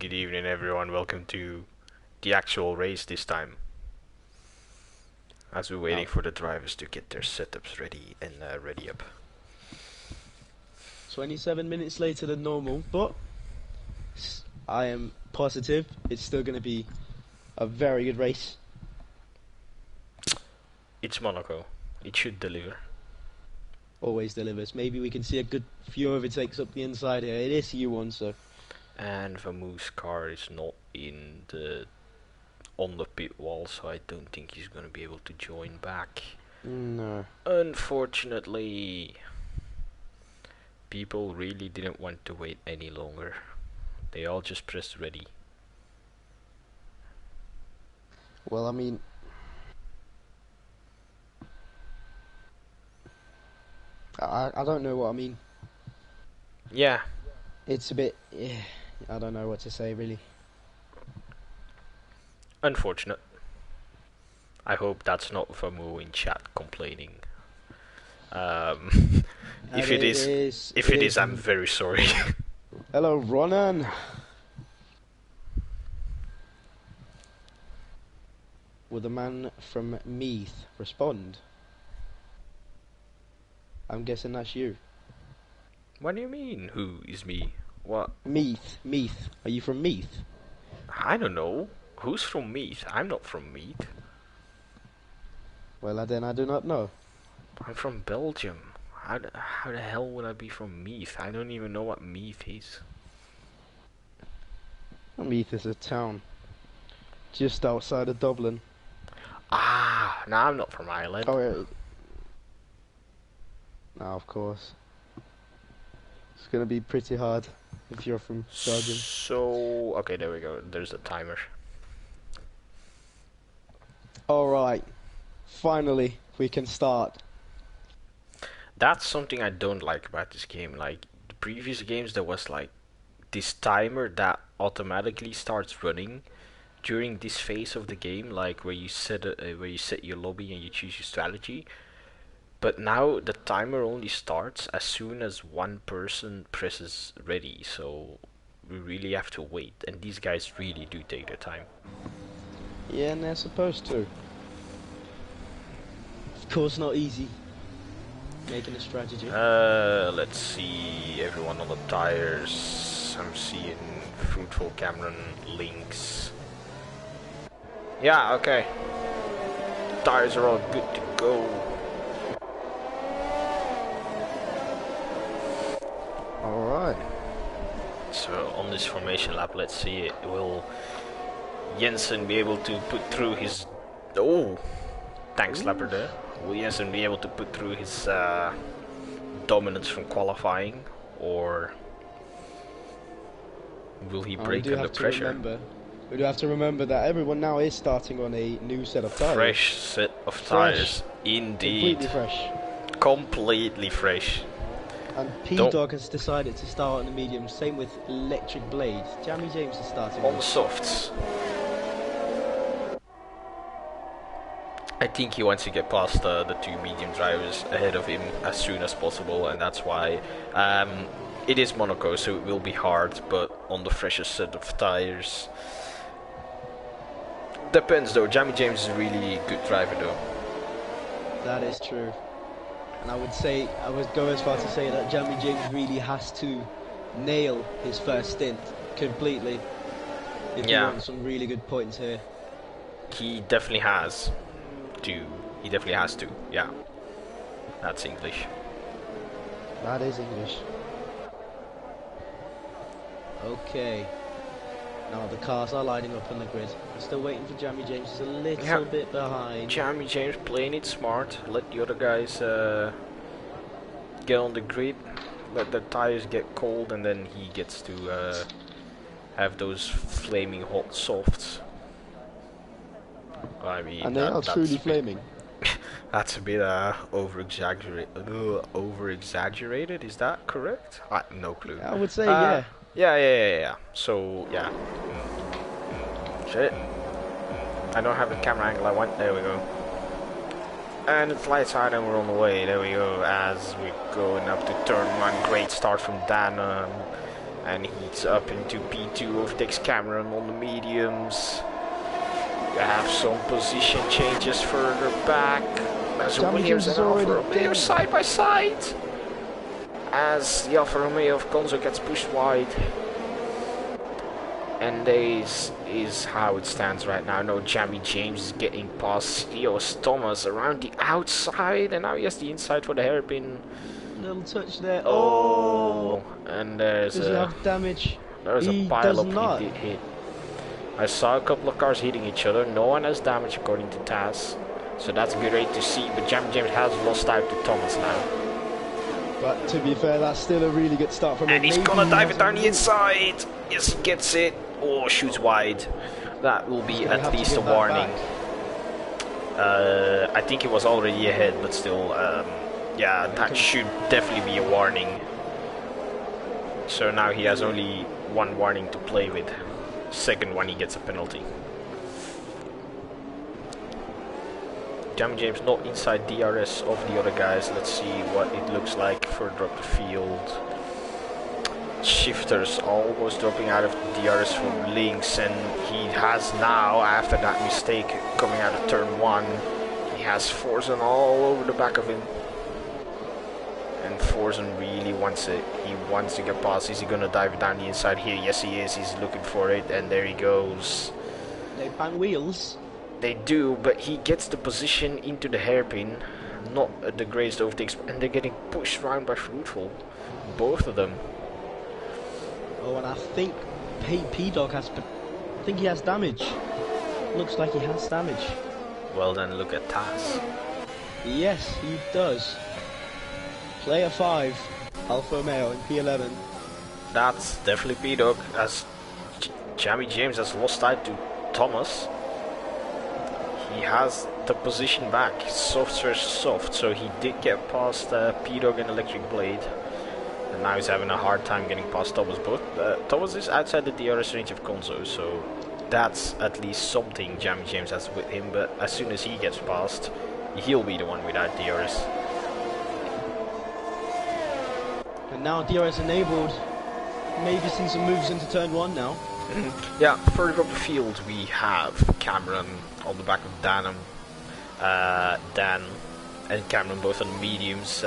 Good evening, everyone. Welcome to the actual race this time. As we're waiting for the drivers to get their setups ready and ready up. 27 minutes later than normal, but I am positive it's still going to be a very good race. It's Monaco. It should deliver. Always delivers. Maybe we can see a good few overtakes up the inside here. It is EU1, so. And Vamoose car is not on the pit wall, so I don't think he's going to be able to join back. No. Unfortunately, people really didn't want to wait any longer. They all just pressed ready. Well, I mean, I don't know what I mean. Yeah. It's a bit, I don't know what to say really. Unfortunate. I hope that's not Vamu in chat complaining. If it is, I'm very sorry. Hello, Ronan. Will the man from Meath respond? I'm guessing that's you. What do you mean? Who is me? What? Meath. Are you from Meath? I don't know. Who's from Meath? I'm not from Meath. Well, then I do not know. I'm from Belgium. How the hell would I be from Meath? I don't even know what Meath is. Meath is a town just outside of Dublin. Ah, no, I'm not from Ireland. Oh, yeah. No, of course. It's gonna be pretty hard if you're from Belgium. So, okay, there we go. There's a timer. Alright. Finally, we can start. That's something I don't like about this game. Like, the previous games, there was like this timer that automatically starts running during this phase of the game, like where you set your lobby and you choose your strategy. But now the timer only starts as soon as one person presses ready, so we really have to wait, and these guys really do take their time. Yeah, and they're supposed to. Of course, not easy making a strategy. Let's see, everyone on the tires. I'm seeing Fruitful, Cameron, Lynx. Yeah, okay. Tires are all good to go. Alright. So on this formation lap, let's see, will Jensen be able to put through his... Oh! Tank slapper there. Will Jensen be able to put through his dominance from qualifying, or will he break under pressure? We do have to remember that everyone now is starting on a new set of tires. Fresh set of tires, indeed. Completely fresh. Completely fresh. And P-Dog has decided to start on the medium, same with Electric Blade. Jamie James is starting on softs. I think he wants to get past the two medium drivers ahead of him as soon as possible, and that's why it is Monaco, so it will be hard, but on the freshest set of tires. Depends though, Jamie James is a really good driver though. That is true. And I would go as far to say that Jamie James really has to nail his first stint completely if he wants some really good points here. He definitely has to. He definitely has to. Yeah. That's English. That is English. Okay. Now the cars are lining up on the grid. I'm still waiting for Jamie James. He's a little bit behind. Jamie James playing it smart. Let the other guys get on the grid. Let the tires get cold, and then he gets to have those flaming hot softs. I mean, and they are truly flaming. That's a bit over-exaggerated. Is that correct? No clue. I would say yeah. Yeah. So, yeah. Shit. I don't have the camera angle I want. There we go. And it's lights out and we're on the way. There we go. As we're going up to turn one. Great start from Dan. And he It's up into P2, overtakes Cameron on the mediums. You have some position changes further back. There's a Williams and Alfa Romeo side by side. As the Alfa Romeo of Gonzo gets pushed wide. And this is how it stands right now. No, Jamie James is getting past Eos Thomas around the outside. And now he has the inside for the hairpin. Little touch there. Oh! And there's does he have damage? There's a pile-up he did hit. I saw a couple of cars hitting each other. No one has damage according to Taz. So that's great to see. But Jamie James has lost out to Thomas now. But to be fair, that's still a really good start from him. And he's gonna dive it down the inside. Yes, he gets it. Oh, shoots wide. That will be at least a warning. I think he was already ahead, but still, yeah, that should definitely be a warning. So now he has only one warning to play with. Second one, he gets a penalty. Jamie James not inside DRS of the other guys. Let's see what it looks like further up the field. Shifters almost dropping out of DRS from links, and he has now, after that mistake coming out of turn 1, he has Forzen all over the back of him. And Forzen really wants it. He wants to get past. Is he gonna dive down the inside here? Yes, he is. He's looking for it, and there he goes. They bang wheels. They do, but he gets the position into the hairpin. Not the greatest overtakes, and they're getting pushed around by Fruitful. Both of them. Oh, and I think P-Dog has... I think he has damage. Looks like he has damage. Well then, look at Taz. Yes, he does. Player 5, Alfa Romeo in P11. That's definitely P-Dog, as Jamie James has lost out to Thomas. He has the position back. Soft versus soft, so he did get past P-Dog and Electric Blade. And now he's having a hard time getting past Thomas. But Thomas is outside the DRS range of Gonzo, so that's at least something Jamie James has with him. But as soon as he gets past, he'll be the one without DRS. And now DRS enabled. Maybe see some moves into turn 1 now. Yeah, further up the field we have Cameron on the back of Dan and Cameron both on the mediums.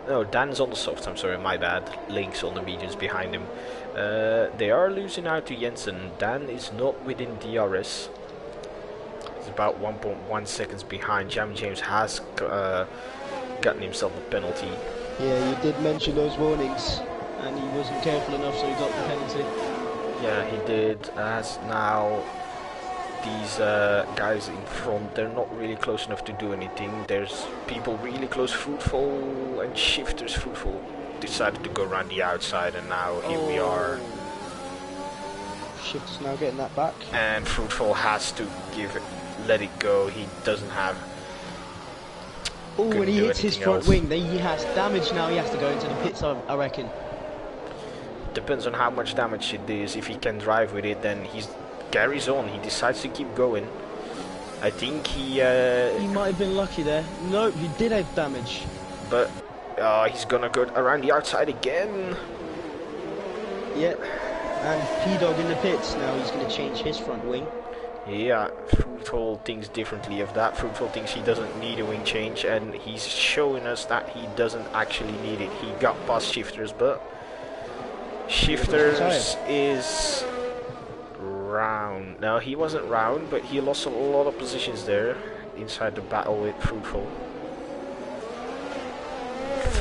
No, Dan's on the softs, I'm sorry, my bad. Link's on the mediums behind him. They are losing out to Jensen. Dan is not within DRS. He's about 1.1 seconds behind. Jamie James has gotten himself a penalty. Yeah, you did mention those warnings, and he wasn't careful enough, so he got the penalty. Yeah, he did. As now these guys in front, they're not really close enough to do anything. There's people really close. Fruitful and Shifters. Fruitful decided to go around the outside, and now here we are. Shifters now getting that back. And Fruitful has to let it go. He doesn't have... Oh, when he hits his front wing, then he has damage now. He has to go into the pits, I reckon. Depends on how much damage it is. If he can drive with it, then he carries on. He decides to keep going. I think he might have been lucky there. No, he did have damage. But he's gonna go around the outside again. Yep. And P-Dog in the pits. Now he's gonna change his front wing. Yeah, Fruitful thinks differently of that. Fruitful thinks he doesn't need a wing change, and he's showing us that he doesn't actually need it. He got past Shifters, but Shifters is round. No, he wasn't round, but he lost a lot of positions there inside the battle with Fruitful.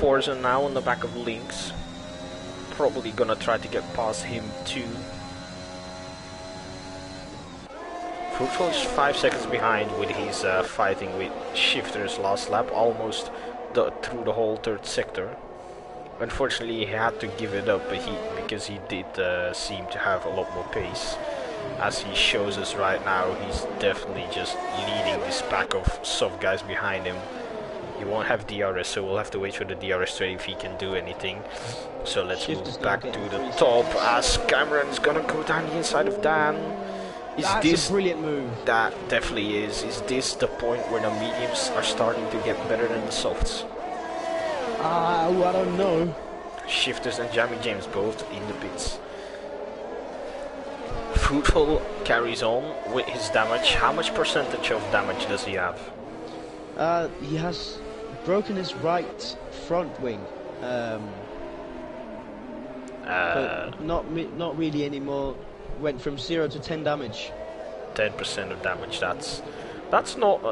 Forza now on the back of Lynx. Probably gonna try to get past him too. Fruitful is 5 seconds behind with his fighting with Shifters last lap, almost through the whole third sector. Unfortunately, he had to give it up, because he did seem to have a lot more pace. As he shows us right now, he's definitely just leading this pack of soft guys behind him. He won't have DRS, so we'll have to wait for the DRS trade if he can do anything. So let's move back to the top as Cameron's gonna go down the inside of Dan. That's a brilliant move. That definitely is. Is this the point where the mediums are starting to get better than the softs? I don't know. Shifters and Jamie James both in the pits. Fruitful carries on with his damage. How much percentage of damage does he have? He has broken his right front wing, but not really anymore. Went from 0 to 10 damage. 10% of damage. That's not.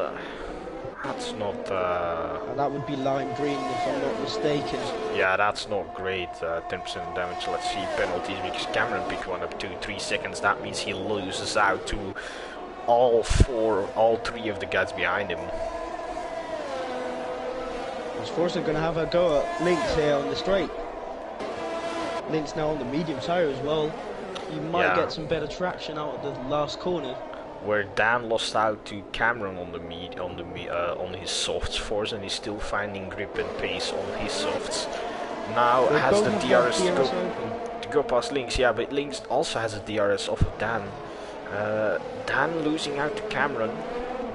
That would be lime green if I'm not mistaken. Yeah, that's not great. 10% of damage. Let's see penalties because Cameron picked one up to 3 seconds. That means he loses out to all 3 of the guys behind him. Is Forza going to have a go at Lynx here on the straight? Lynx now on the medium tyre as well. You might get some better traction out of the last corner. Where Dan lost out to Cameron on his softs, Forza, and he's still finding grip and pace on his softs. Now has the DRS to go past Lynx. Yeah, but Lynx also has a DRS off of Dan. Dan losing out to Cameron,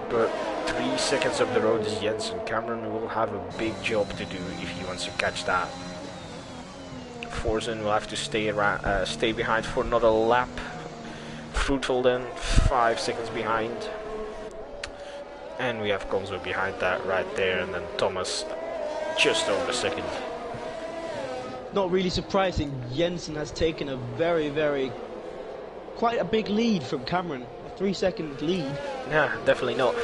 but 3 seconds up the road is Jensen. Cameron will have a big job to do if he wants to catch that. Forzen will have to stay behind for another lap. Fruitful then 5 seconds behind, and we have Gonzo behind that right there, and then Thomas just over a second. Not really surprising, Jensen has taken a quite a big lead from Cameron. A 3-second lead. Yeah, definitely not.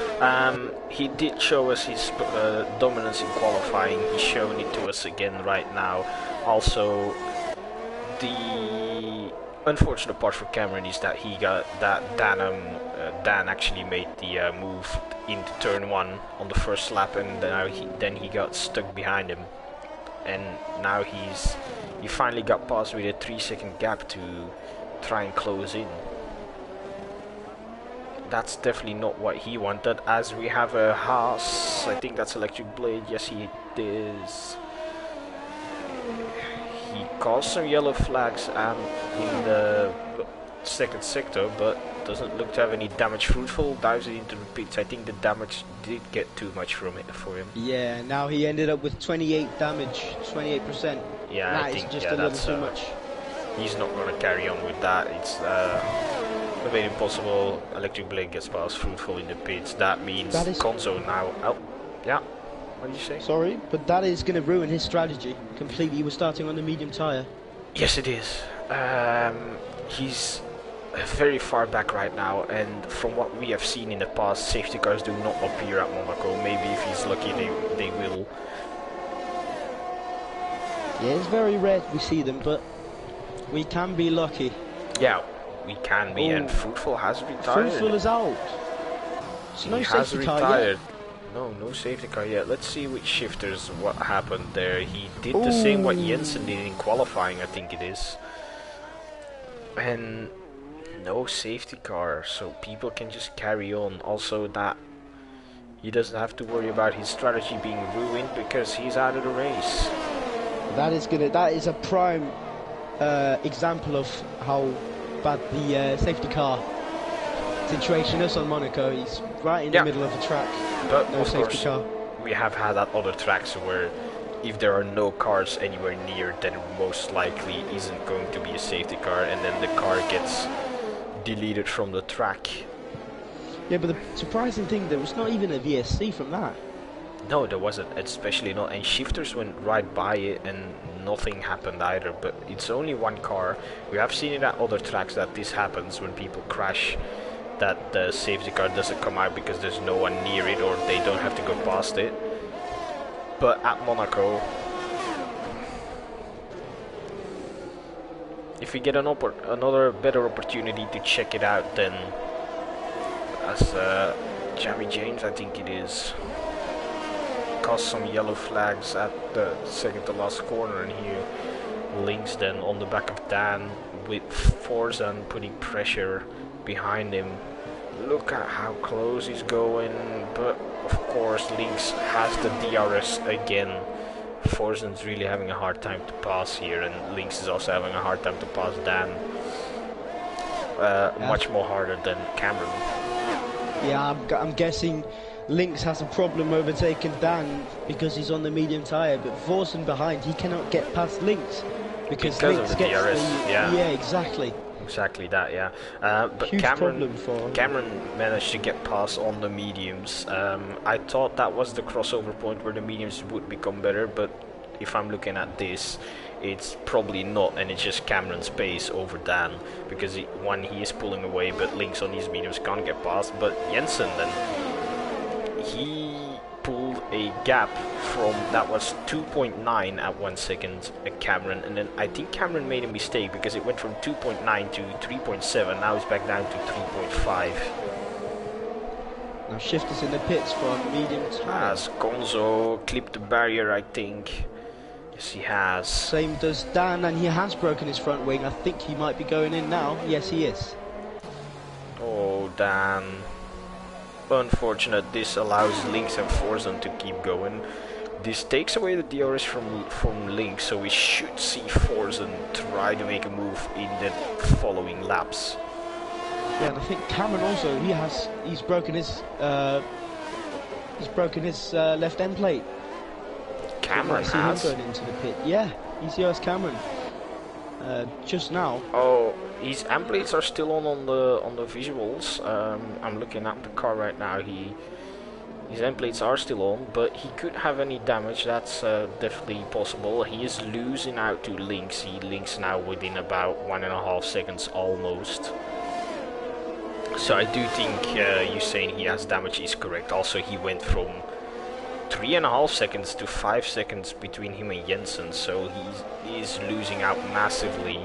He did show us his dominance in qualifying. He's showing it to us again right now. Also, the unfortunate part for Cameron is that he got that Dan actually made the move into turn 1 on the first lap, and then he got stuck behind him, and now he finally got past with a 3-second gap to try and close in. That's definitely not what he wanted, as we have a Haas. I think that's Electric Blade. Yes, he is. He caused some yellow flags in the second sector, but doesn't look to have any damage. Fruitful dives it into the pits. I think the damage did get too much from it for him. Yeah, now he ended up with 28 damage, 28%. Yeah, I think just a little too much. He's not going to carry on with that. It's a bit impossible. Electric Blade gets past Fruitful in the pits. That means Gonzo now. Oh, yeah. What did you say? Sorry, but that is going to ruin his strategy completely. He was starting on the medium tyre. Yes, it is. He's very far back right now, and from what we have seen in the past, safety cars do not appear at Monaco. Maybe if he's lucky, they will. Yeah, it's very rare we see them, but we can be lucky. Yeah, we can be, and Fruitful has retired. Fruitful is out. So no safety car yet. No safety car yet. Let's see with shifters what happened there. He did the same what Jensen did in qualifying, I think it is. And no safety car, so people can just carry on. Also, that he doesn't have to worry about his strategy being ruined because he's out of the race. That is a prime example of how bad the safety car situation is on Monaco. He's right in the middle of the track. But no safety car. We have had that other tracks where if there are no cars anywhere near, then most likely isn't going to be a safety car, and then the car gets deleted from the track. Yeah, but the surprising thing, there was not even a VSC from that. No, there wasn't, especially not, and shifters went right by it and nothing happened either. But it's only one car. We have seen it at other tracks that this happens when people crash, that the safety car doesn't come out because there's no one near it or they don't have to go past it. But at Monaco, if we get another better opportunity to check it out, then as Jamie James, I think it is, caused some yellow flags at the second to last corner, and here Lynx then on the back of Dan with Forza putting pressure behind him. Look at how close he's going, but of course Lynx has the DRS again. Forzen's really having a hard time to pass here, and Lynx is also having a hard time to pass Dan. Much more harder than Cameron. Yeah, I'm guessing Lynx has a problem overtaking Dan because he's on the medium tyre, but Forsen behind, he cannot get past Lynx because Lynx of the gets DRS, yeah, exactly. Exactly that, yeah. But Huge problem for Cameron managed to get past on the mediums. I thought that was the crossover point where the mediums would become better, but if I'm looking at this, it's probably not, and it's just Cameron's pace over Dan, because he is pulling away, but Lynx on these mediums can't get past. But Jensen, then, he pulled a gap from, that was 2.9 at 1 second at Cameron, and then I think Cameron made a mistake because it went from 2.9 to 3.7, now it's back down to 3.5. Now Shifters in the pits for medium tyre. As Gonzo clipped the barrier, I think. Yes, he has. Same does Dan, and he has broken his front wing. I think he might be going in now. Yes, he is. Oh, Dan. Unfortunate. This allows Lynx and Forsen to keep going. This takes away the DRS from Lynx, so we should see Forsen try to make a move in the following laps. Yeah, and I think Cameron also, he's broken his left end plate. Cameron has? Him going into the pit. Yeah, ECOS Cameron. Just now. Oh, his end plates are still on the visuals. I'm looking at the car right now. His end plates are still on, but he could have any damage. That's definitely possible. He is losing out to Lynx. He Lynx now within about 1.5 seconds almost. So I do think you saying he has damage is correct. Also, he went from 3.5 seconds to 5 seconds between him and Jensen, so he's losing out massively.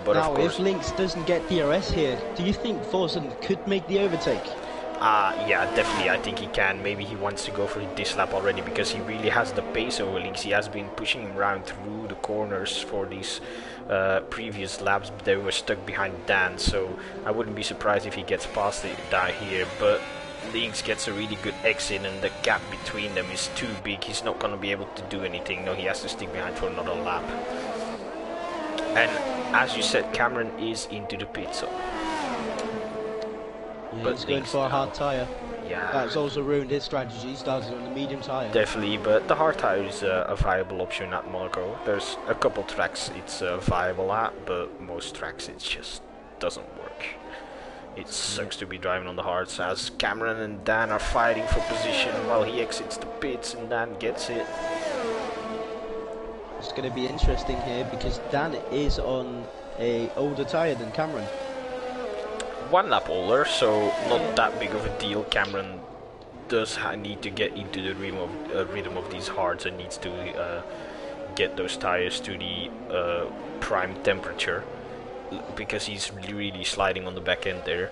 But now, of course, if Lynx doesn't get DRS here, do you think Forsen could make the overtake? Yeah, definitely. I think he can. Maybe he wants to go for this lap already because he really has the pace over Lynx. He has been pushing him around through the corners for these previous laps. But they were stuck behind Dan, so I wouldn't be surprised if he gets past it down here. But Lynx gets a really good exit, and the gap between them is too big. He's not going to be able to do anything. No, he has to stick behind for another lap. And as you said, Cameron is into the pit, so. Yeah, he's going for a hard tyre. Yeah. That's also ruined his strategy. He started on the medium tyre. Definitely, but the hard tyre is a viable option at Monaco. There's a couple tracks it's viable at, but most tracks it just doesn't work. It sucks to be driving on the hards, as Cameron and Dan are fighting for position while he exits the pits and Dan gets it. It's going to be interesting here because Dan is on a older tyre than Cameron. 1 lap older, so not that big of a deal. Cameron does need to get into the rhythm of these hards and needs to get those tires to the prime temperature, because he's really sliding on the back end there.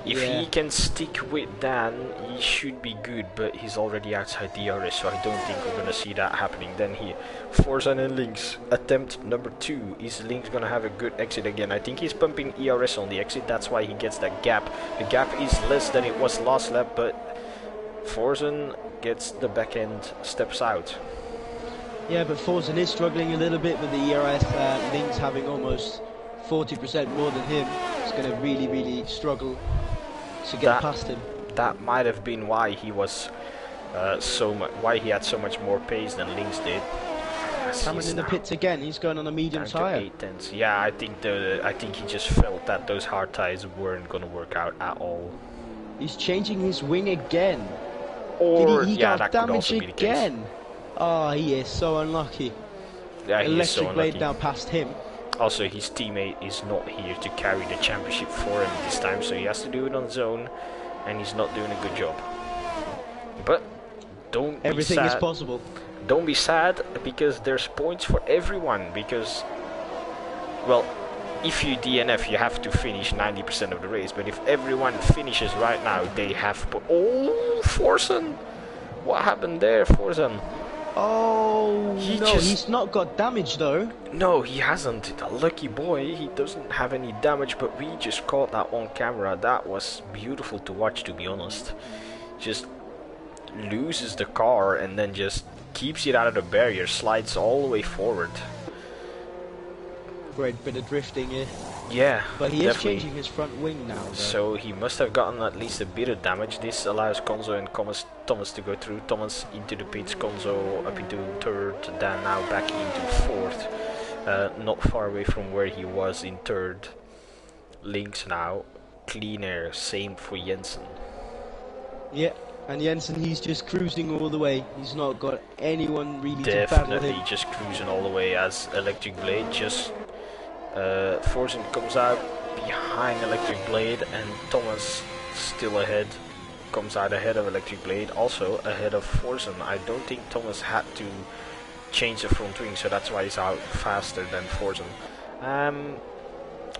If he can stick with Dan, he should be good, but he's already outside DRS, so I don't think we're gonna see that happening. Then here, Forsen and Lynx, attempt number 2. Is Lynx gonna have a good exit again? I think he's pumping ERS on the exit, that's why he gets that gap. The gap is less than it was last lap, but Forsen gets the back end, steps out. Yeah, but Forsen is struggling a little bit with the ERS. Lynx having almost 40% more than him. It's going to really struggle to get past him. That might have been why he was why he had so much more pace than Lynx did. Cameron in the pits again. He's going on a medium tyre. 8/10. Yeah, I think he just felt that those hard tyres weren't going to work out at all. He's changing his wing again. Or he yeah, got that damage could also be the case. again. Oh, he is so unlucky. Yeah, he is so Electric unlucky. Blade now past him. Also, his teammate is not here to carry the championship for him this time, so he has to do it on his own, and he's not doing a good job. But don't Everything be sad. is possible. Don't be sad, because there's points for everyone, because, well, if you DNF, you have to finish 90% of the race, but if everyone finishes right now, they have... Oh, Forsen! What happened there, Forsen? Oh, he's not got damage though. No, he hasn't. A lucky boy. He doesn't have any damage, but we just caught that on camera. That was beautiful to watch, to be honest. Just loses the car and then just keeps it out of the barrier, slides all the way forward. Great bit of drifting here. Yeah, But he is definitely. changing his front wing now, though. So he must have gotten at least a bit of damage. This allows Konzo and Thomas to go through. Thomas into the pits, Konzo up into third, then now back into fourth. Not far away from where he was in third. Links now. Clean air, same for Jensen. Yeah, and Jensen, he's just cruising all the way. He's not got anyone really to battle him. Definitely just cruising all the way as Electric Blade just... Forsen comes out behind Electric Blade and Thomas still ahead. Comes out ahead of Electric Blade, also ahead of Forsen. I don't think Thomas had to change the front wing, so that's why he's out faster than Forsen.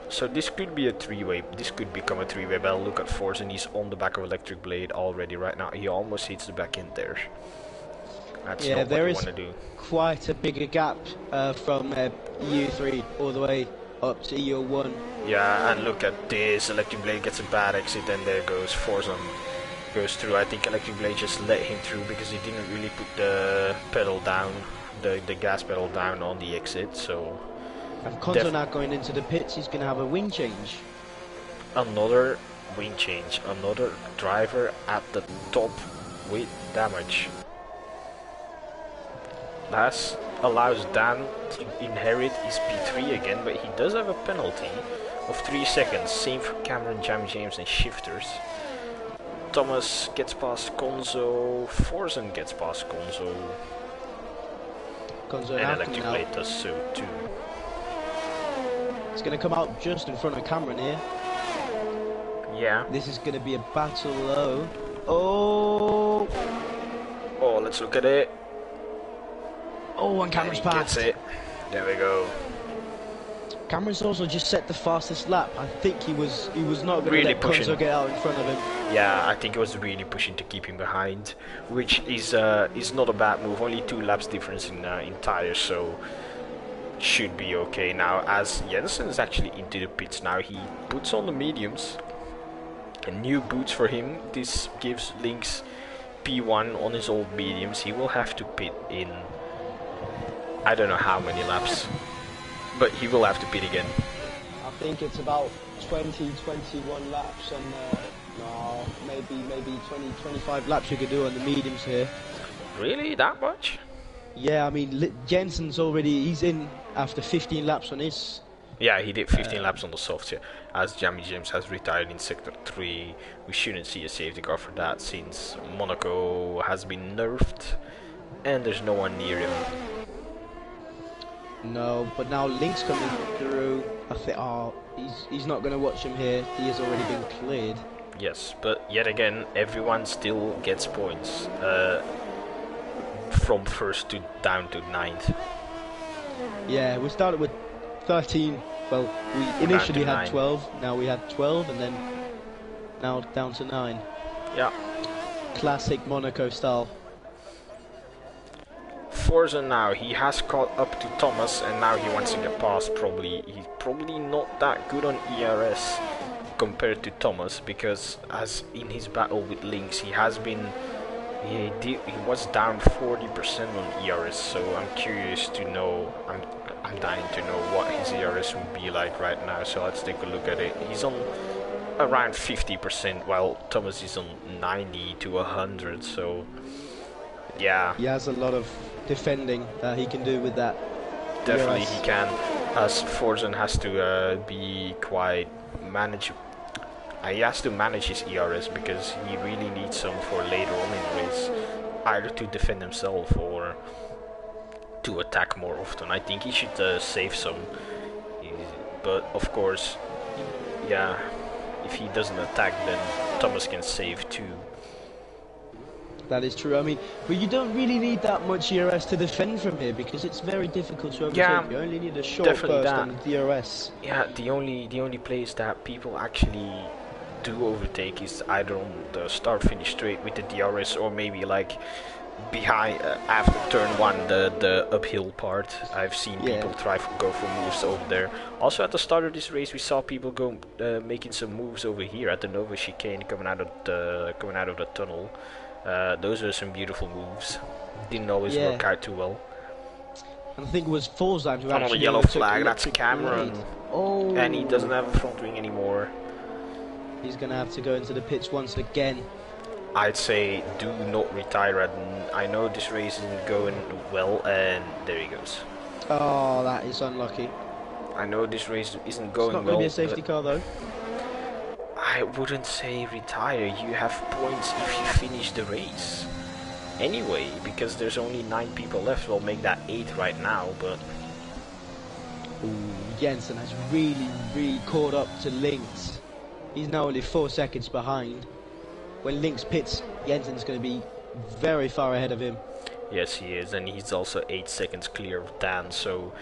So this could be a three-way. This could become a three-way battle. Look at Forsen. He's on the back of Electric Blade already right now. He almost hits the back end there. That's not what you want to do. Quite a bigger gap from EU3 all the way up to EU1. Yeah, and look at this. Electric Blade gets a bad exit, and there goes Forsen. Goes through. I think Electric Blade just let him through because he didn't really put the pedal down, the gas pedal down on the exit. So. And Konzo now going into the pits, he's going to have a wing change. Another wing change. Another driver at the top with damage. That allows Dan to inherit his P3 again, but he does have a penalty of 3 seconds. Same for Cameron, Jamie James and Shifters. Thomas gets past Konzo. Forsen gets past Konzo. And Electric Blade does so too. It's going to come out just in front of Cameron here. Yeah. This is going to be a battle low. Oh! Oh, let's look at it. Oh, and Cameron's passed. Gets it. There we go. Cameron's also just set the fastest lap. I think he was not going to let Konzo get out in front of him. Yeah, I think it was really pushing to keep him behind, which is not a bad move. Only 2 laps difference in tires, so should be okay. Now, as Jensen is actually into the pits now, he puts on the mediums. And new boots for him. This gives Lynx P1 on his old mediums. He will have to pit in I don't know how many laps, but he will have to pit again. I think it's about 20, 21 laps, and no, maybe 20, 25 laps you could do on the mediums here. Really, that much? Yeah, I mean Jensen's he's in after 15 laps on his. Yeah, he did 15 laps on the softs, yeah. As Jamie James has retired in Sector 3, we shouldn't see a safety car for that since Monaco has been nerfed and there's no one near him. No, but now Link's coming through. I think, he's not going to watch him here. He has already been cleared. Yes, but yet again, everyone still gets points from first to down to 9th. Yeah, we started with 13. Well, we initially had 12. Now we had 12, and then now down to 9. Yeah. Classic Monaco style. Forza now, he has caught up to Thomas and now he wants to get past probably. He's probably not that good on ERS compared to Thomas, because as in his battle with Lynx he has been, he was down 40% on ERS, so I'm curious to know, I'm dying to know what his ERS would be like right now, so let's take a look at it. He's on around 50% while Thomas is on 90 to 100, so yeah. He has a lot of defending that he can do with that. Definitely he can, as Forzen has to be quite manageable. He has to manage his ERS because he really needs some for later on in the race, either to defend himself or to attack more often. I think he should save some, but of course, yeah, if he doesn't attack then Thomas can save too. That is true. I mean, but you don't really need that much ERS to defend from here because it's very difficult to overtake. Yeah, you only need a short burst on the DRS. Yeah, the only place that people actually do overtake is either on the start-finish straight with the DRS or maybe like behind after turn 1, the uphill part. I've seen people try to go for moves over there. Also at the start of this race we saw people go making some moves over here at the Nova chicane coming out of the tunnel. Those are some beautiful moves. Didn't always work out too well. And I think it was Forzan who On actually the yellow overtook flag, that's Electric Cameron. Blade. Oh. And he doesn't have a front wing anymore. He's going to have to go into the pits once again. I'd say do not retire. I know this race isn't going well, and there he goes. Oh, that is unlucky. I know this race isn't going well. It's not going to be a safety car though. I wouldn't say retire. You have points if you finish the race. Anyway, because there's only 9 people left, we'll make that 8 right now, but... Ooh, Jensen has really caught up to Lynx. He's now only 4 seconds behind. When Lynx pits, Jensen's going to be very far ahead of him. Yes, he is, and he's also 8 seconds clear of Dan, so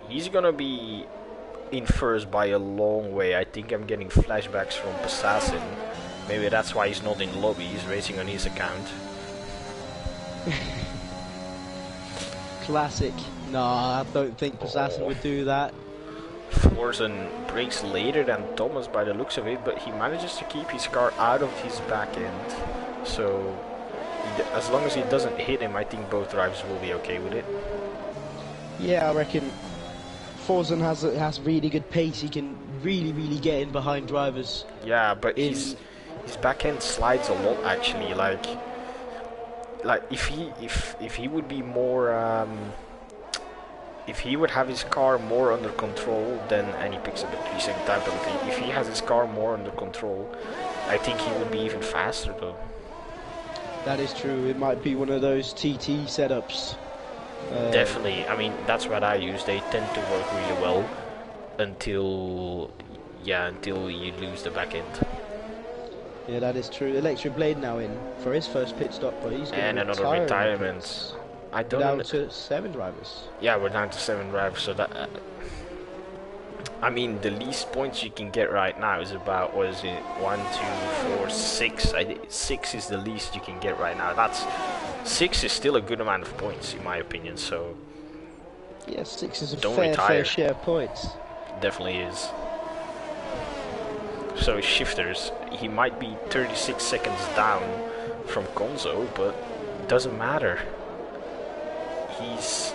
he's going to be in first by a long way. I think I'm getting flashbacks from Assassin. Maybe that's why he's not in lobby, he's racing on his account. Classic. No, I don't think Assassin would do that. Forzen breaks later than Thomas by the looks of it, but he manages to keep his car out of his back end. So, as long as he doesn't hit him, I think both drivers will be okay with it. Yeah, I reckon Forzen has really good pace. He can really get in behind drivers. Yeah, but his back end slides a lot actually. Like if he would be more if he would have his car more under control, then, and he picks up a 3-second time penalty, if he has his car more under control, I think he would be even faster though. That is true. It might be one of those TT setups. Definitely. I mean, that's what I use. They tend to work really well until you lose the back end. Yeah, that is true. Electric Blade now in for his first pit stop, but he's and another retirement. I don't down to 7 drivers. Yeah, we're down to 7 drivers. So that I mean, the least points you can get right now is about, what is it, 1, 2, 4, 6. 6 is the least you can get right now. 6 is still a good amount of points in my opinion. So yeah, 6 is a don't fair share of points. Definitely is. So shifters, he might be 36 seconds down from Konzo, but it doesn't matter. He's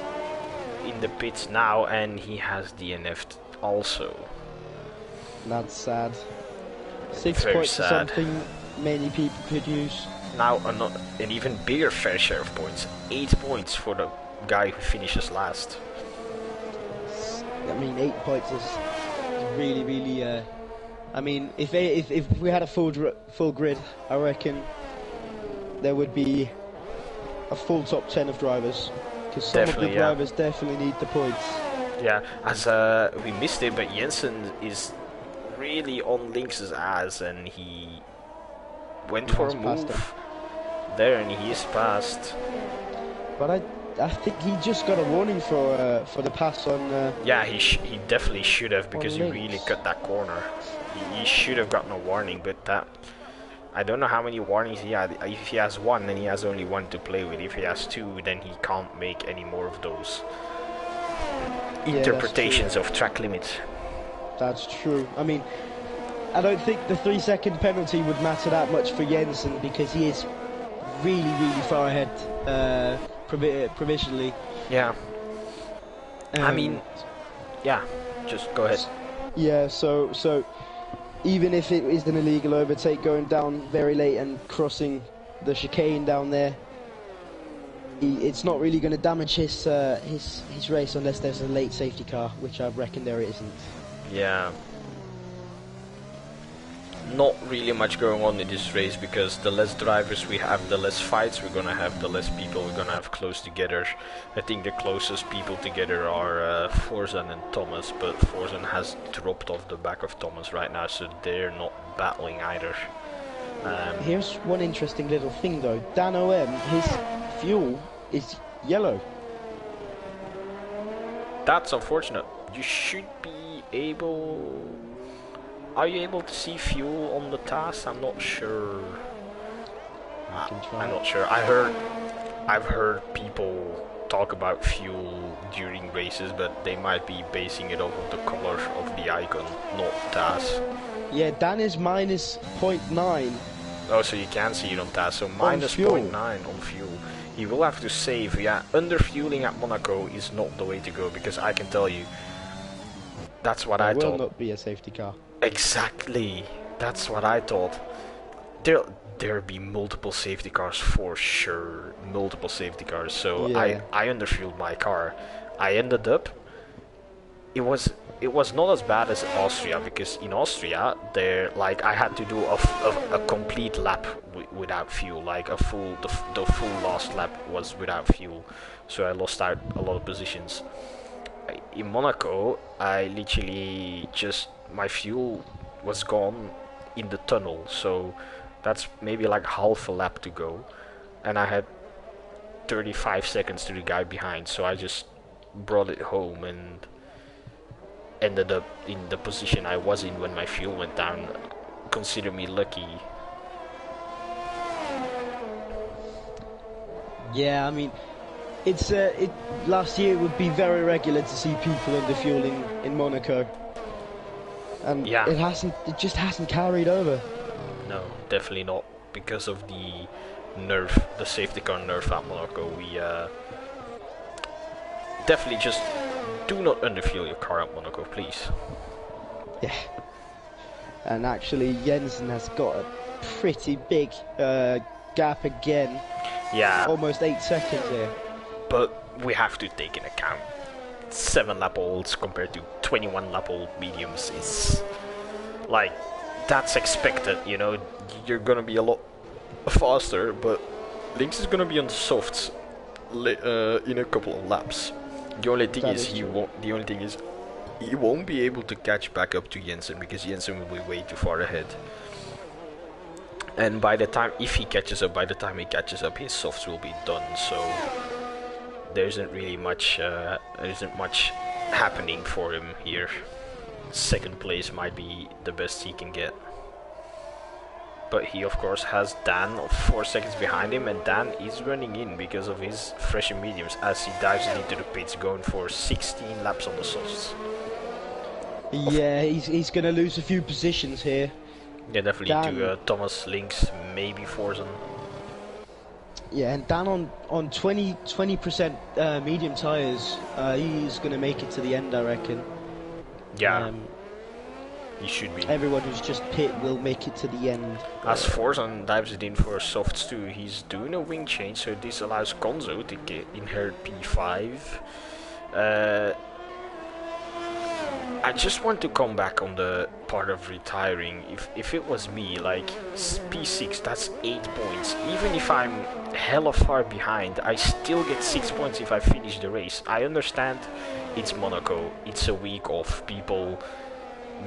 in the pits now and he has DNF'd also. That's sad. 6 Very points sad. is something many people could use. Now an even bigger fair share of points. 8 points for the guy who finishes last. I mean, 8 points is really. I mean, if we had a full grid, I reckon there would be a full top 10 of drivers, because some of the drivers definitely need the points. Yeah, as we missed it, but Jensen is really on Lynx's ass, and he went for a move there, and he is passed. But I think he just got a warning for the pass on. Yeah, he definitely should have, because he really cut that corner. He should have gotten a warning, but that, I don't know how many warnings he had. If he has 1, then he has only 1 to play with. If he has 2, then he can't make any more of those interpretations of track limits. That's true. I mean, I don't think the 3-second penalty would matter that much for Jensen, because he is really far ahead provisionally. Yeah. I mean, yeah, just go ahead. Yeah, so even if it is an illegal overtake, going down very late and crossing the chicane down there, it's not really going to damage his race unless there's a late safety car, which I reckon there isn't. Yeah. Not really much going on in this race, because the less drivers we have, the less fights we're gonna have, the less people we're gonna have close together. I think the closest people together are Forzen and Thomas, but Forzen has dropped off the back of Thomas right now, so they're not battling either. Here's one interesting little thing though. Dan OM, his fuel is yellow. That's unfortunate. You should be able... Are you able to see fuel on the TAS? I'm not sure. I'm not sure. I've heard people talk about fuel during races, but they might be basing it off of the color of the icon, not TAS. Yeah, Dan is minus 0.9. Oh, so you can see it on TAS. So minus 0.9 on fuel. He will have to save. Yeah, underfueling at Monaco is not the way to go, because I can tell you, that's what I There will thought. not be a safety car. Exactly. That's what I thought. There'll be multiple safety cars for sure. Multiple safety cars. So Yeah. I underfueled my car. I ended up. It was not as bad as Austria, because in Austria there, like, I had to do a complete lap without fuel, like the full last lap was without fuel, so I lost out a lot of positions. In Monaco, I literally just, my fuel was gone in the tunnel, so that's maybe like half a lap to go, and I had 35 seconds to the guy behind, so I just brought it home and ended up in the position I was in when my fuel went down. Consider me lucky. Yeah, I mean, last year it would be very regular to see people underfueling in Monaco, and Yeah. it just hasn't carried over. No, definitely not, because of the the safety car nerf at Monaco. We definitely just do not underfuel your car at Monaco, please. Yeah. And actually, Jensen has got a pretty big gap again. Yeah. Almost 8 seconds here. But we have to take in account 7 lap olds compared to 21 lap old mediums is like, that's expected, you know. You're gonna be a lot faster, but Lynx is gonna be on the softs in a couple of laps. The only thing is he won't be able to catch back up to Jensen, because Jensen will be way too far ahead. And by the time he catches up, his softs will be done. So there isn't really much happening for him here. Second place might be the best he can get. But he of course has Dan 4 seconds behind him, and Dan is running in because of his fresh mediums as he dives into the pits, going for 16 laps on the softs. Yeah, he's going to lose a few positions here. Yeah, definitely Dan, to Thomas, Lynx, maybe Forzen. Yeah, and Dan on 20% medium tyres, he's going to make it to the end, I reckon. Yeah. He should be. Everyone who's just pit will make it to the end. As Forzen dives it in for softs too, he's doing a wing change, so this allows Konzo to inherit P5. I just want to come back on the part of retiring. If it was me, like P6, that's 8 points. Even if I'm hella far behind, I still get 6 points if I finish the race. I understand it's Monaco, it's a week off, people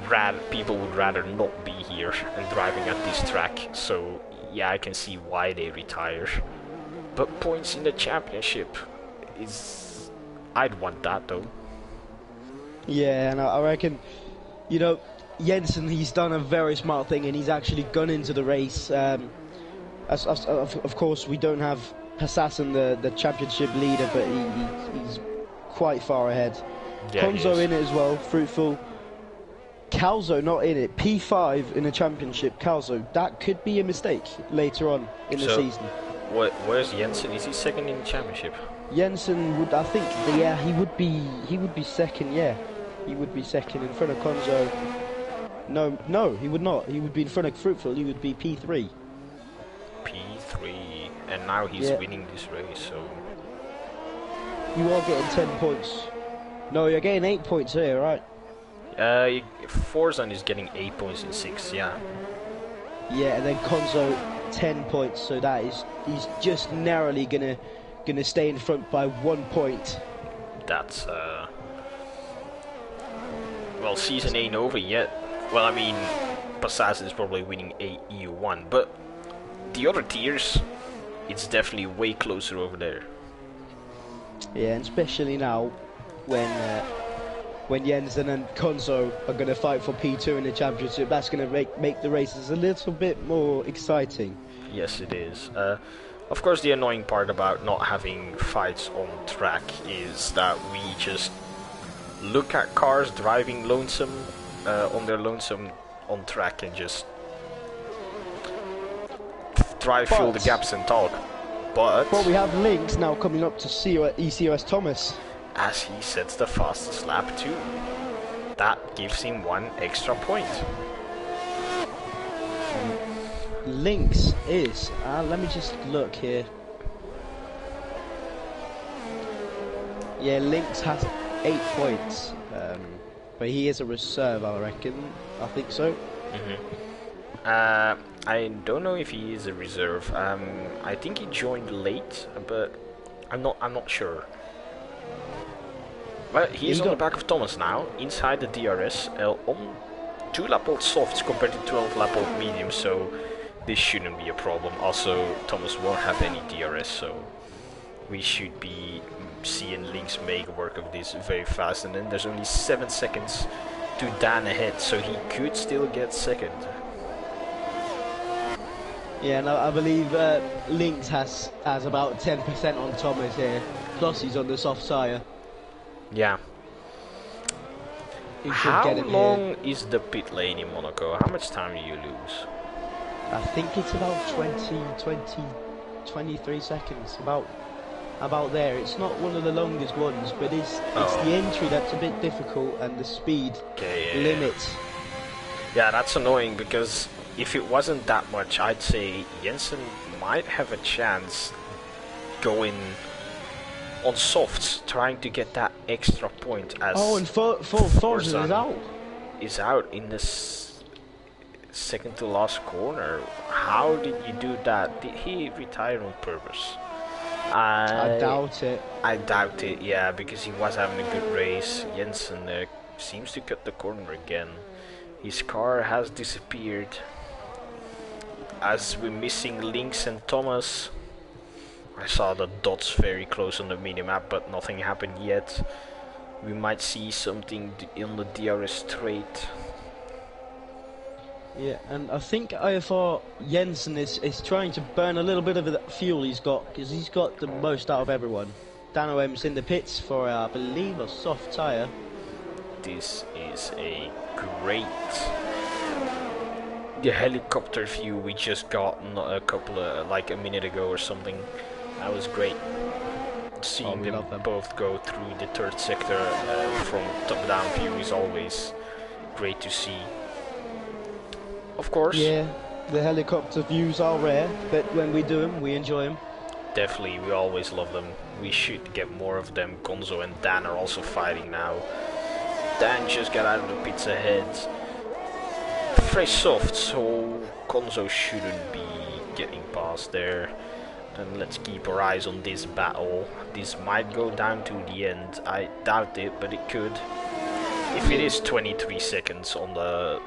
would rather not be here and driving at this track, so yeah, I can see why they retire. But points in the championship is... I'd want that though. Yeah, and I reckon, you know, Jensen, he's done a very smart thing, and he's actually gone into the race. Of course, we don't have Hassassin, the championship leader, but he's quite far ahead. Yeah, Konzo in it as well, Fruitful. Calzo not in it, P5 in a championship. Calzo, that could be a mistake later on in the season. Where's Jensen? Is he second in the championship? Jensen would, I think, yeah, he would be second. Yeah, he would be second in front of Konzo. No, he would not. He would be in front of Fruitful. He would be P3. P3, and now he's winning this race. So you are getting 10 points. No, you're getting 8 points here, right? Forzen is getting 8 points in 6, yeah. Yeah, and then Konzo 10 points, so that is, he's just narrowly gonna stay in front by 1 point. That's well, season ain't over yet. Well, I mean, Passas is probably winning EU1, but the other tiers, it's definitely way closer over there. Yeah, and especially now when Jensen and Konzo are going to fight for P2 in the championship, that's going to make the races a little bit more exciting. Yes, it is. Of course, the annoying part about not having fights on track is that we just look at cars driving lonesome on their lonesome on track and just fill the gaps and talk. But we have Lynx now coming up to ECOS Thomas. As he sets the fastest lap too. That gives him 1 extra point. Lynx is, let me just look here. Yeah, Lynx has 8 points, but he is a reserve, I reckon. I think so. I don't know if he is a reserve. I think he joined late, but I'm not sure. But he's on the back of Thomas now, inside the DRS, on 2 lap old softs compared to 12 lap old mediums, so this shouldn't be a problem. Also, Thomas won't have any DRS, so we should be seeing Lynx make work of this very fast. And then there's only 7 seconds to Dan ahead, so he could still get second. Yeah, no, I believe Lynx has about 10% on Thomas here, plus he's on the soft tyre. Yeah. How long is the pit lane in Monaco? How much time do you lose? I think it's about 23 seconds, about there. It's not one of the longest ones, but it's the entry that's a bit difficult and the speed limit. Yeah, that's annoying, because if it wasn't that much, I'd say Jensen might have a chance going on softs, trying to get that extra point. As and Forza is out. Is out in this second to last corner. How did you do that? Did he retire on purpose? I doubt it. I doubt it, yeah, because he was having a good race. Jensen seems to cut the corner again. His car has disappeared. As we're missing Lynx and Thomas. I saw the dots very close on the minimap, but nothing happened yet. We might see something in the DRS straight. Yeah, and I think IFR Jensen is trying to burn a little bit of the fuel he's got, because he's got the most out of everyone. Dan OM's in the pits for, I believe, a soft tyre. This is a great... The helicopter view we just got like a minute ago or something. That was great. Seeing them both go through the third sector from top-down view is always great to see. Of course. Yeah, the helicopter views are rare, but when we do them, we enjoy them. Definitely, we always love them. We should get more of them. Gonzo and Dan are also fighting now. Dan just got out of the pits ahead. Fresh soft, so Gonzo shouldn't be getting past there. And let's keep our eyes on this battle. This might go down to the end. I doubt it, but it could. If it is 23 seconds on the...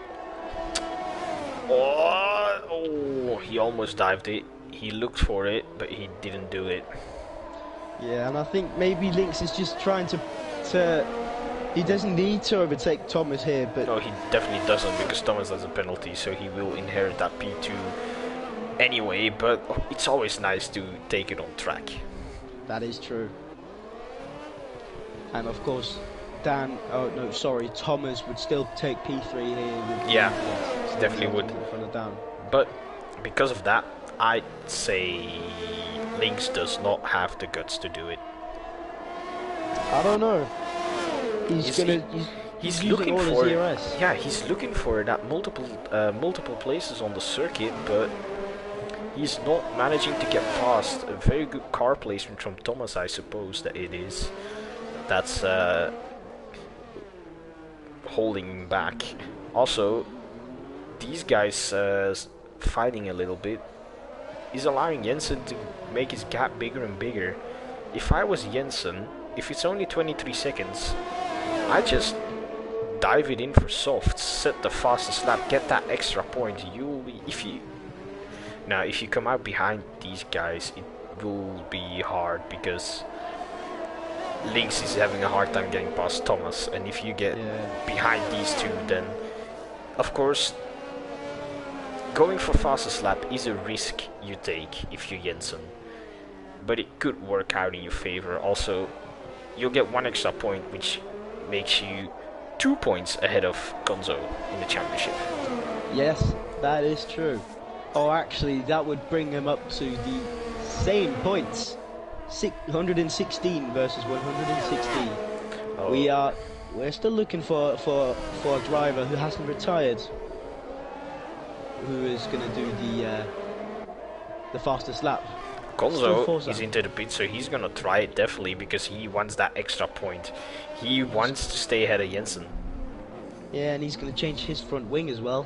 Oh, he almost dived it. He looked for it, but he didn't do it. Yeah, and I think maybe Lynx is just trying to he doesn't need to overtake Thomas here, but... No, he definitely doesn't, because Thomas has a penalty, so he will inherit that P2 anyway, but it's always nice to take it on track. That is true. And of course, Thomas would still take P3 here. Yeah, definitely would. In front of Dan. But because of that, I'd say Lynx does not have the guts to do it. I don't know. He's looking for it. Yeah, he's looking for it at multiple places on the circuit, but he's not managing to get past. A very good car placement from Thomas, I suppose that it is. That's holding him back. Also, these guys fighting a little bit is allowing Jensen to make his gap bigger and bigger. If I was Jensen, if it's only 23 seconds, I just dive it in for softs, set the fastest lap, get that extra point. If you come out behind these guys, it will be hard, because Lynx is having a hard time getting past Thomas, and if you get behind these two, then of course going for fastest lap is a risk you take if you're Jensen, but it could work out in your favor. Also, you'll get 1 extra point, which makes you 2 points ahead of Gonzo in the championship. Yes, that is true. Oh, actually, that would bring him up to the same points. 116 versus 116. Oh. We're still looking for a driver who hasn't retired, who is going to do the fastest lap. Gonzo is into the pit, so he's gonna try it definitely because he wants that extra point. He wants to stay ahead of Jensen. Yeah, and he's going to change his front wing as well.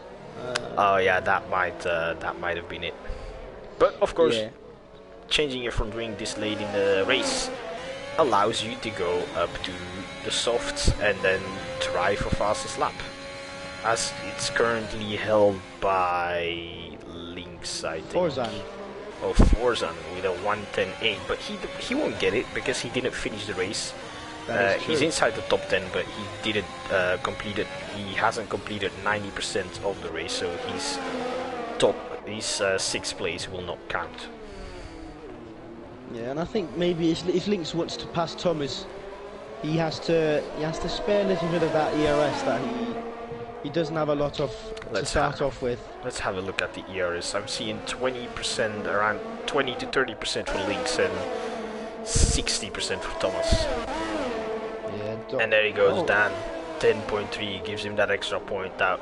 Oh yeah, that might have been it. But of course, yeah. changing your front wing this late in the race allows you to go up to the softs and then try for fastest lap. As it's currently held by Lynx, I think. Forzan. Oh, Forzan with a 1:10.8, but he won't get it because he didn't finish the race. He's inside the top 10, but he didn't complete it. He hasn't completed 90% of the race, so his 6th place will not count. Yeah, and I think maybe if Lynx wants to pass Thomas, he has to spare a little bit of that ERS that he doesn't have a lot of to start off with. Let's have a look at the ERS. I'm seeing 20%, around 20 to 30% for Lynx and 60% for Thomas. Yeah, and there he goes, Dan. 10.3 gives him that extra point. That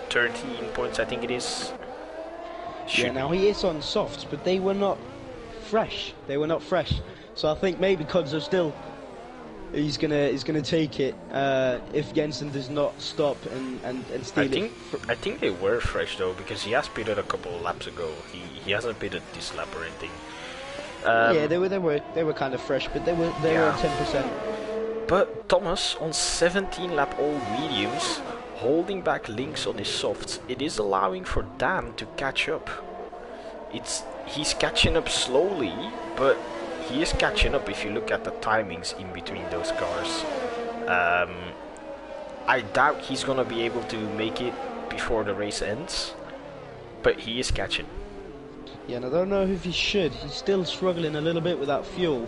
13 points, I think it is. Yeah, now he is on softs, but they were not fresh. So I think maybe Kodzo still he's gonna take it if Jensen does not stop and steal it. I think they were fresh though, because he has pitted a couple of laps ago. He hasn't pitted this lap or anything. Yeah, they were kind of fresh, but they were 10%. But Thomas on 17 lap old mediums, holding back Lynx on his softs, it is allowing for Dan to catch up. He's catching up slowly, but he is catching up if you look at the timings in between those cars. I doubt he's gonna be able to make it before the race ends, but he is catching. Yeah, and I don't know if he should. He's still struggling a little bit with that fuel.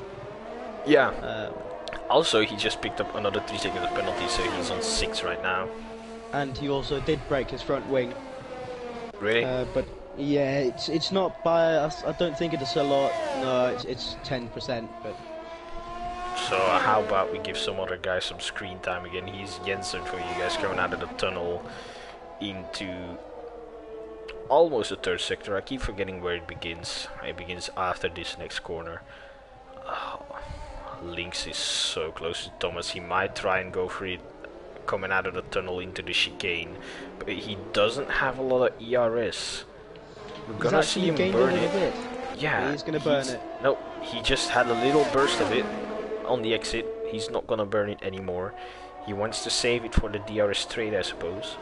Yeah. Also, he just picked up another 3 seconds of penalty, so he's on 6 right now. And he also did break his front wing. Really? But yeah, it's not by. I don't think it's a lot. No, it's 10%. But so how about we give some other guys some screen time again? He's Jensen for you guys coming out of the tunnel into almost the 3rd sector. I keep forgetting where it begins. It begins after this next corner. Lynx is so close to Thomas. He might try and go for it coming out of the tunnel into the chicane, but he doesn't have a lot of ERS. We're gonna see him burn it. Yeah, he's gonna burn it. No, he just had a little burst of it on the exit. He's not gonna burn it anymore. He wants to save it for the DRS straight, I suppose.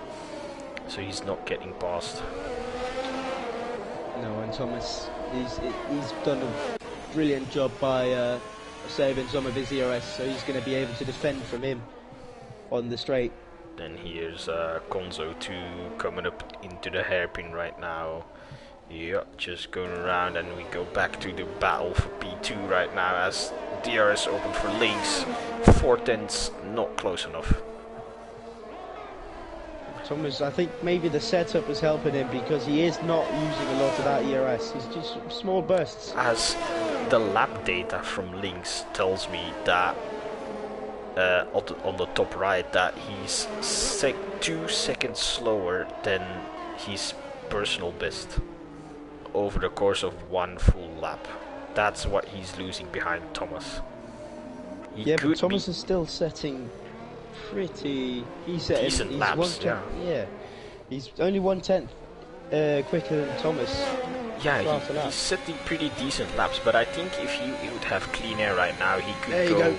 So he's not getting past. No, and Thomas, he's done a brilliant job by saving some of his ERS, so he's going to be able to defend from him on the straight. Then here's Konzo 2 coming up into the hairpin right now. Yeah, just going around, and we go back to the battle for P2 right now as DRS open for Lynx. 4/10s, not close enough. Thomas, I think maybe the setup is helping him because he is not using a lot of that ERS. He's just small bursts. As the lap data from Lynx tells me that on the top right that he's 2 seconds slower than his personal best over the course of 1 full lap. That's what he's losing behind Thomas. Yeah, but Thomas is still setting pretty decent laps. Yeah, he's only 1/10 quicker than Thomas. Yeah, he's setting pretty decent laps, but I think if he would have clean air right now, he could go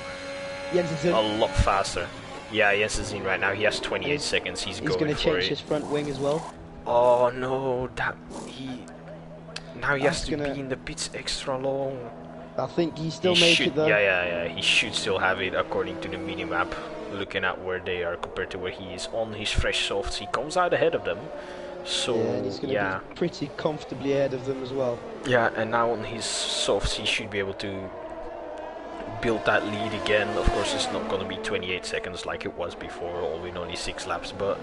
a lot faster. Yeah, Jensen's in right now. He has 28 seconds. He's going going to for change his front wing as well. Oh no, now he has to be in the pits extra long. I think he still makes it though. Yeah, he should still have it according to the minimap. Looking at where they are compared to where he is on his fresh softs, he comes out ahead of them. So yeah, and he's going to be pretty comfortably ahead of them as well. Yeah, and now on his softs, he should be able to build that lead again. Of course, it's not going to be 28 seconds like it was before, all in only 6 laps, but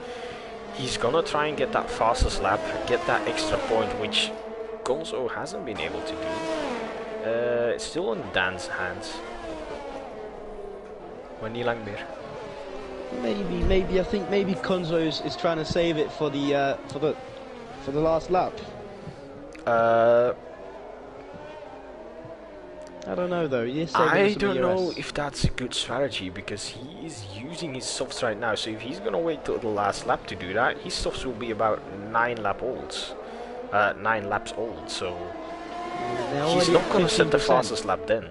he's going to try and get that fastest lap, get that extra point, which Gonzo hasn't been able to do. It's still in Dan's hands. Maar niet lang meer. Maybe I think maybe Konzo is trying to save it for the last lap. I don't know though. I don't know if that's a good strategy because he is using his softs right now. So if he's gonna wait till the last lap to do that, his softs will be about 9 laps old. So he's not gonna set the fastest lap then.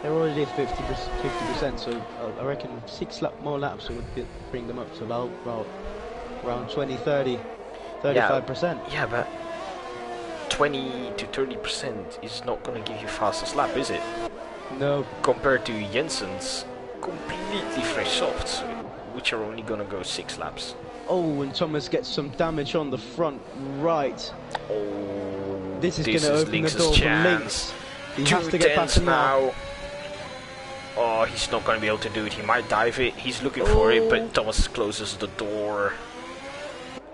They're already at 50%. So I reckon 6 more laps would bring them up to about around 20, 30, 35%. Yeah, but 20 to 30% is not going to give you fastest lap, is it? No. Compared to Jensen's completely fresh softs, which are only going to go 6 laps. Oh, and Thomas gets some damage on the front right. Oh, this is going to open the door for Lynx. He has to get past now. Oh, he's not going to be able to do it. He might dive it. He's looking for it, but Thomas closes the door.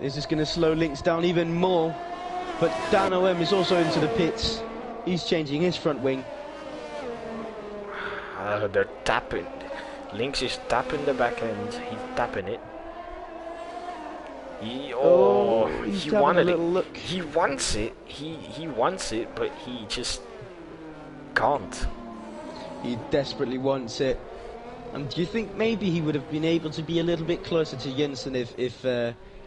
This is going to slow Lynx down even more. But Dan OM is also into the pits. He's changing his front wing. They're tapping. Lynx is tapping the back end. He's tapping it. He wanted it. Look. He wants it. He wants it, but he just can't. He desperately wants it. And do you think maybe he would have been able to be a little bit closer to Jensen if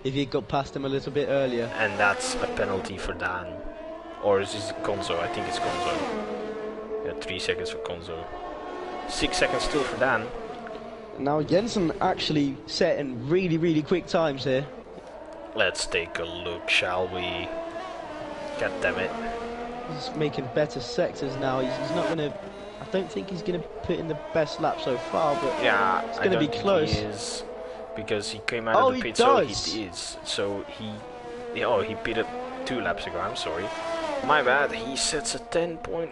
he got past him a little bit earlier? And that's a penalty for Dan. Or is this Konzo? I think it's Konzo. Yeah, 3 seconds for Konzo. 6 seconds still for Dan. Now Jensen actually setting really, really quick times here. Let's take a look, shall we? God damn it. He's making better sectors now. He's not going to... I don't think he's going to put in the best lap so far, but yeah, it's going to be close. He is, because he came out of the pit, so he is. So he pitted 2 laps ago. I'm sorry, my bad. He sets a 10.1.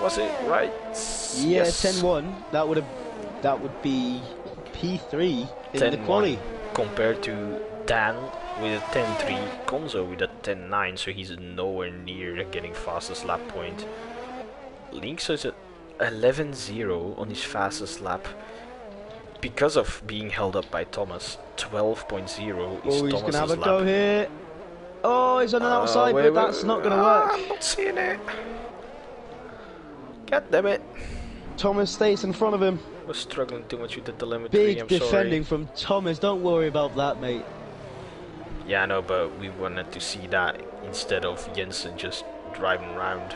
Was it right? Yeah, yes. 10.1. That would be P3 in the quali. Compared to Dan with a 10.3, Konzo with a 10.9. So he's nowhere near getting fastest lap point. Lynx is at 11.0 on his fastest lap because of being held up by Thomas. 12.0 is Thomas's he's gonna have a lap. go here. Oh, he's on an outside, but that's not gonna work. I'm not seeing it. God damn it. Thomas stays in front of him. Was struggling too much with the telemetry. Big defending from Thomas. Don't worry about that, mate. Yeah, I know, but we wanted to see that instead of Jensen just driving around.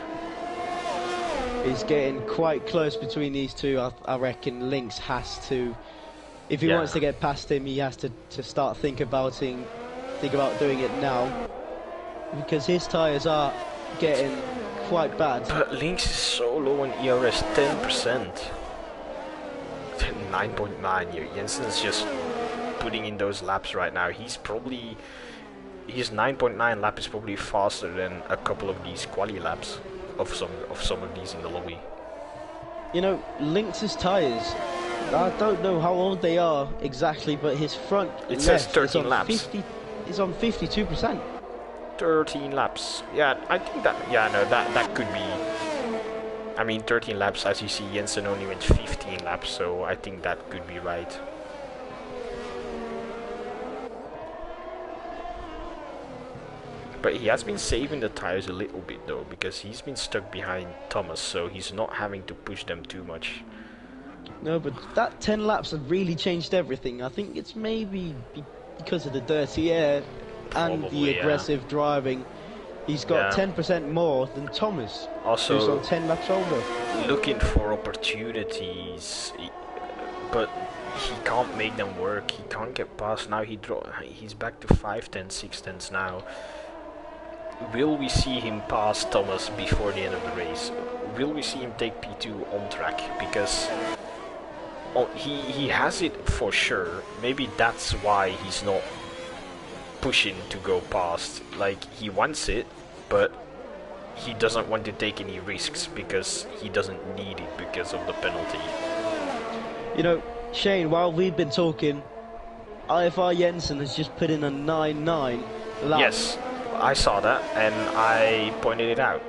It's getting quite close between these two. I reckon Lynx has to, if he wants to get past him, he has to start think about doing it now, because his tyres are getting quite bad. But Lynx is so low in ERS, 10%. 9.9 here. Jensen's just putting in those laps right now. His 9.9 lap is probably faster than a couple of these quali laps. Of some of these in the lobby. You know, Lynx's tyres, I don't know how old they are exactly, but his front says 13 laps. Is on 52%. 13 laps. Yeah, I think that. Yeah, no, that could be. I mean, 13 laps. As you see, Jensen only went 15 laps, so I think that could be right. But he has been saving the tires a little bit though, because he's been stuck behind Thomas, so he's not having to push them too much. No, but that 10 laps have really changed everything. I think it's maybe because of the dirty air and the aggressive driving. He's got 10% more than Thomas, also, who's on 10 laps older. Looking for opportunities, but he can't make them work. He can't get past. Now he's back to 5/10, 6/10s now. Will we see him pass Thomas before the end of the race? Will we see him take P2 on track? Because he has it for sure. Maybe that's why he's not pushing to go past. Like, he wants it, but he doesn't want to take any risks because he doesn't need it because of the penalty. You know, Shane, while we've been talking, IFR Jensen has just put in a 9.9 lap. Yes. I saw that and I pointed it out.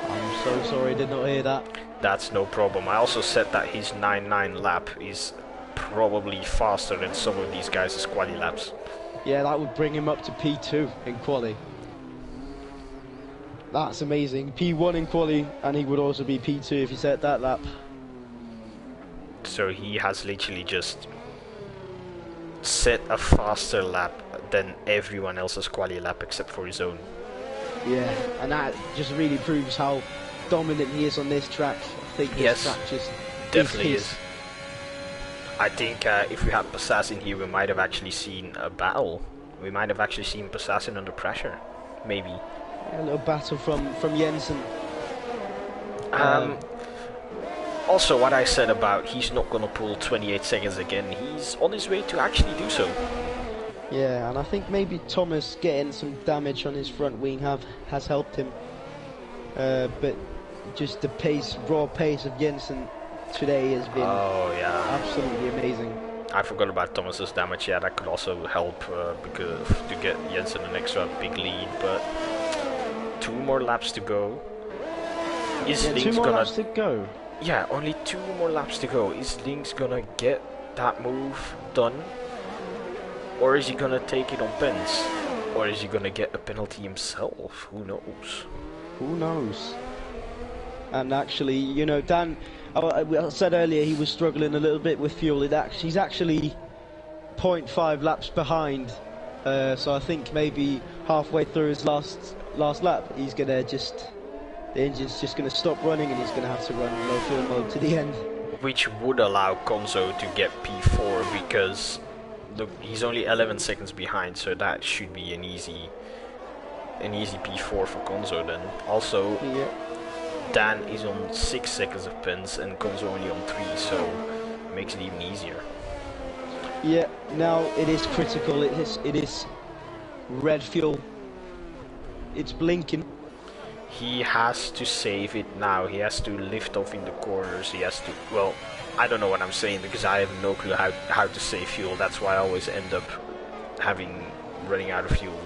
I'm so sorry, I did not hear that. That's no problem. I also said that his 9.9 lap is probably faster than some of these guys' quali laps. Yeah, that would bring him up to P2 in quali. That's amazing. P1 in quali, and he would also be P2 if he set that lap. So he has literally just set a faster lap than everyone else's quali lap except for his own. Yeah, and that just really proves how dominant he is on this track. I think this track just definitely is. I think if we had Passassin here, we might have actually seen a battle. We might have actually seen Passassin under pressure, maybe. A little battle from Jensen. Also, what I said about he's not gonna pull 28 seconds again, he's on his way to actually do so. Yeah, and I think maybe Thomas getting some damage on his front wing has helped him. But just the raw pace of Jensen today has been absolutely amazing. I forgot about Thomas's damage. Yeah, that could also help because to get Jensen an extra big lead. But 2 more laps to go. Is Link's 2 more gonna... laps to go? Yeah, only 2 more laps to go. Is Link's gonna get that move done? Or is he gonna take it on pins? Or is he gonna get a penalty himself? Who knows? Who knows? And actually, you know, Dan, I said earlier he was struggling a little bit with fuel. He's actually 0.5 laps behind. So I think maybe halfway through his last lap, he's gonna the engine's just gonna stop running, and he's gonna have to run low fuel mode to the end. Which would allow Konzo to get P4 because he's only 11 seconds behind, so that should be an easy P4 for Konzo then. Also, Dan is on 6 seconds of pins and Konzo only on 3, so it makes it even easier. Yeah, now it is critical. It is red fuel. It's blinking. He has to save it now. He has to lift off in the corners. He has to, well, I don't know what I'm saying because I have no clue how to save fuel. That's why I always end up running out of fuel.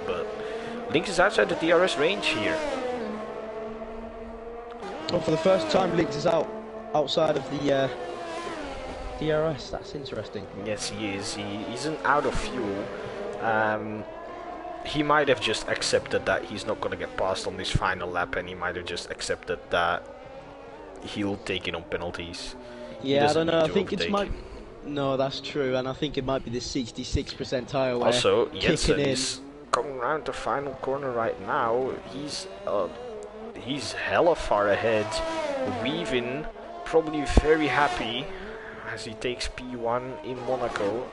But Lynx is outside the DRS range here. Well, for the first time, Lynx is outside of the DRS. That's interesting. Yes, he is. He isn't out of fuel. He might have just accepted that he's not going to get passed on this final lap, and he might have just accepted that he'll take it on penalties. Yeah, I don't know. I think it might. No, that's true, and I think it might be the 66% tire wear. Also, Jensen is coming around the final corner right now. He's hella far ahead. Weaving probably very happy as he takes P1 in Monaco.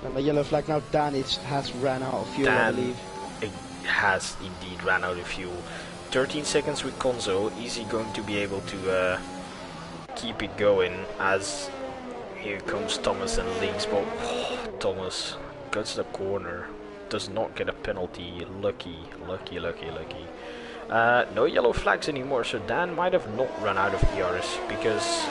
And the yellow flag now. Dan has ran out of fuel, I believe. Has indeed ran out of fuel. 13 seconds with Konzo. Is he going to be able to keep it going? As here comes Thomas and Lynx, but Thomas gets the corner. Does not get a penalty. Lucky. No yellow flags anymore, so Dan might have not run out of DRS because,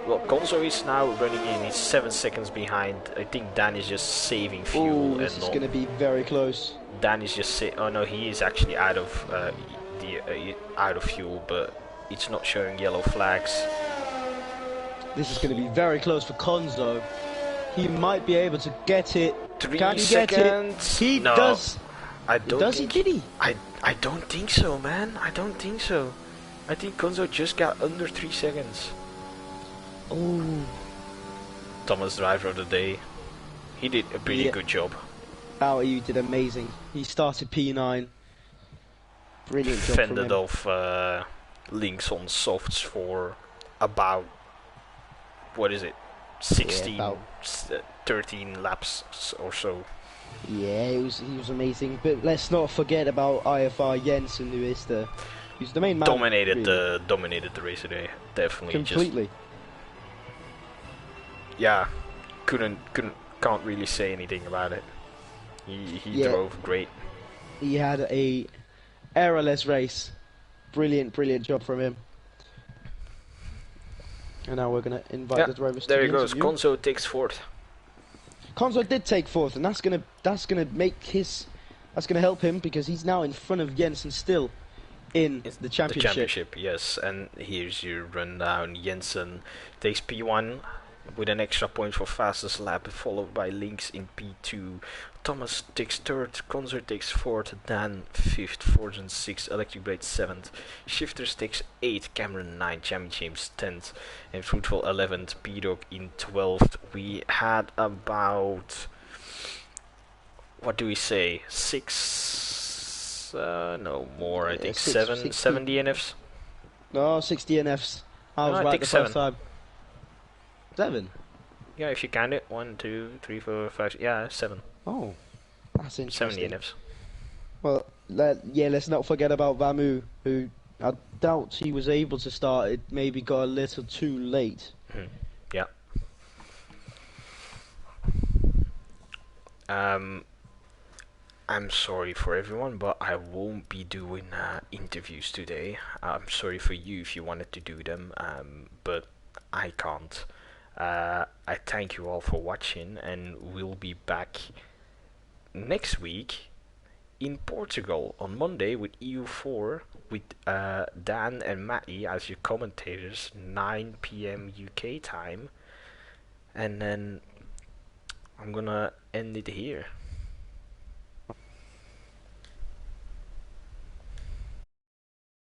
well, Konzo is now running in. He's 7 seconds behind. I think Dan is just saving fuel. This is going to be very close. Dan is just oh no, he is actually out of out of fuel, but it's not showing yellow flags. This is going to be very close for Konzo. He might be able to get it. 3 Can he seconds? Get it? He does. I don't. Does he? Did he? I don't think so, man. I don't think so. I think Konzo just got under 3 seconds. Oh. Thomas, driver of the day. He did a pretty good job. Oh, he did amazing. He started P9. Brilliant job Fended from him. off Lynx on softs for about, what is it, 16, 13 laps or so. Yeah, he was amazing. But let's not forget about IFR Jensen, who's the main man. Dominated the race today, definitely. Completely. Can't really say anything about it. He drove great. He had a errorless race. Brilliant job from him. And now we're gonna invite the drivers. There to he goes. interview. Konzo takes fourth. Konzo did take fourth, and that's gonna help him because he's now in front of Jensen still in the championship. The championship, yes. And here's your rundown. Jensen takes P1 with an extra point for fastest lap, followed by Lynx in P2. Thomas takes third, Konzo takes fourth, Dan fifth, Fortune sixth, Electric Blade seventh, Shifters takes eighth, Cameron ninth, Jamie James 10th, and Fruitful 11th, P-Dog in 12th. We had about, what do we say, no more, I think 7 DNFs. No, 6 DNFs. I was right the first time. 7? Yeah, if you count it. 1, 2, 3, 4, 5, yeah, 7. Oh, that's interesting. 7 DNFs. Well, let's not forget about Vamu, who I doubt he was able to start. It maybe got a little too late. Yeah. I'm sorry for everyone, but I won't be doing interviews today. I'm sorry for you if you wanted to do them, but I can't. I thank you all for watching, and we'll be back next week in Portugal on Monday with EU4 with Dan and Matty as your commentators, 9 p.m. UK time, and then I'm gonna end it here.